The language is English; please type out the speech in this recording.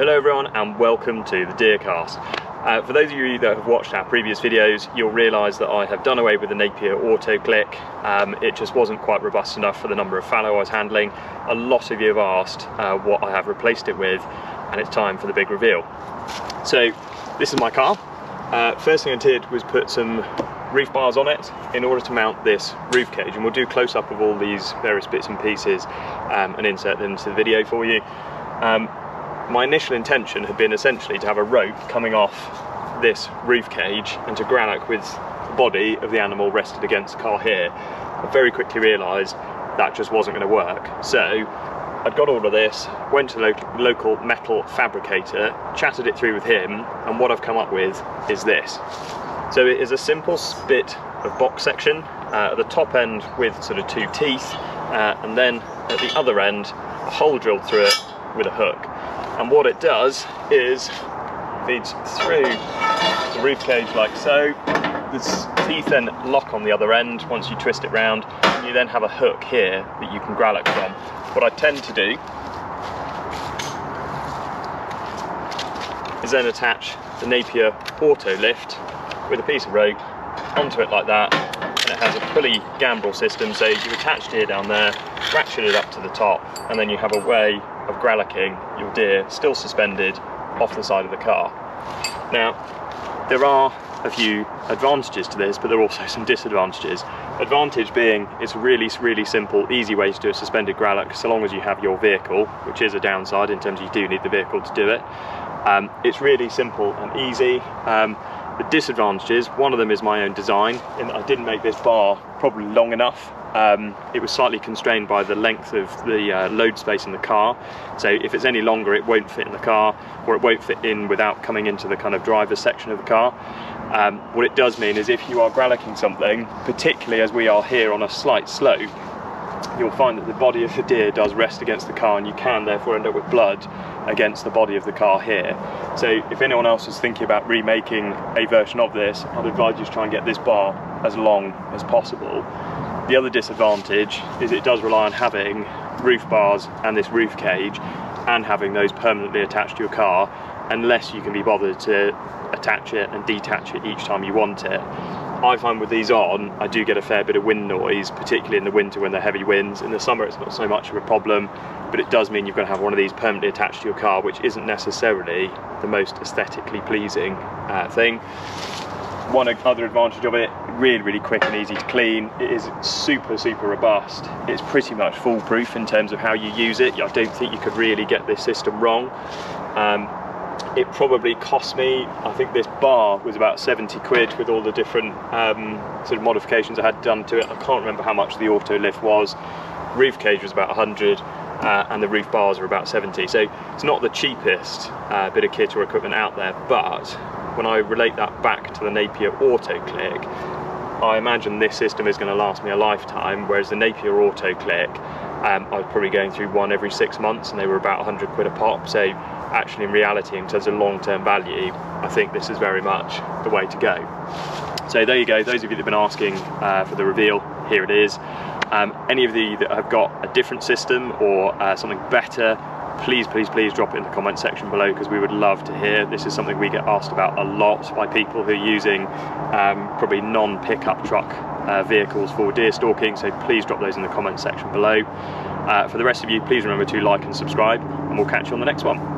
hello everyone and welcome to the Deercast. For those of you that have watched our previous videos, you'll realise that I have done away with the Napier auto click. It just wasn't quite robust enough for the number of fallow I was handling. A lot of you have asked what I have replaced it with, and it's time for the big reveal. So this is my car. First thing I did was put some roof bars on it in order to mount this roof cage, and we'll do close up of all these various bits and pieces and insert them into the video for you. My initial intention had been essentially to have a rope coming off this roof cage and to gralloch with the body of the animal rested against the car here. I very quickly realised that just wasn't going to work, so I'd got all of this, went to the local metal fabricator, chatted it through with him, and what I've come up with is this. So it is a simple bit of box section at the top end with sort of two teeth, and then at the other end a hole drilled through it with a hook. And what it does is feeds through the roof cage like so. The teeth then lock on the other end once you twist it round, and you then have a hook here that you can gralloch from. What I tend to do is then attach the Napier auto lift with a piece of rope onto it like that, and it has a pulley gambrel system, so you attach deer down there, ratchet it up to the top, and then you have a way of gralloching your deer still suspended off the side of the car. Now, there are a few advantages to this, but there are also some disadvantages. Advantage being it's a really simple, easy way to do a suspended gralloch so long as you have your vehicle, which is a downside in terms of you do need the vehicle to do it. It's really simple and easy. The disadvantages, one of them is my own design, in that I didn't make this bar probably long enough. It was slightly constrained by the length of the load space in the car, so if it's any longer it won't fit in the car, or it won't fit in without coming into the kind of driver's section of the car. What it does mean is if you are gralloching something, particularly as we are here on a slight slope, you'll find that the body of the deer does rest against the car, and you can therefore end up with blood against the body of the car here. So if anyone else is thinking about remaking a version of this, I'd advise you to try and get this bar as long as possible. The other disadvantage is it does rely on having roof bars and this roof cage and having those permanently attached to your car, unless you can be bothered to attach it and detach it each time you want it. I find with these on, I do get a fair bit of wind noise, particularly in the winter when they're heavy winds. In the summer it's not so much of a problem, but it does mean you've got to have one of these permanently attached to your car, which isn't necessarily the most aesthetically pleasing thing. One other advantage of it, really quick and easy to clean. It is super robust. It's pretty much foolproof in terms of how you use it. I don't think you could really get this system wrong. It probably cost me, I think this bar was about 70 quid with all the different sort of modifications I had done to it. I can't remember how much the auto lift was. Roof cage was about 100 and the roof bars are about 70. So it's not the cheapest bit of kit or equipment out there, but when I relate that back to the Napier auto click, I imagine this system is going to last me a lifetime, whereas the Napier auto click, I was probably going through one every 6 months and they were about 100 quid a pop. So actually in reality, in terms of long-term value, I think this is very much the way to go. So there you go, those of you that have been asking for the reveal, here it is. Any of you that have got a different system or something better, please drop it in the comment section below, because we would love to hear. This is something we get asked about a lot by people who are using probably non-pickup truck vehicles for deer stalking, so please drop those in the comment section below. For the rest of you, please remember to like and subscribe, and we'll catch you on the next one.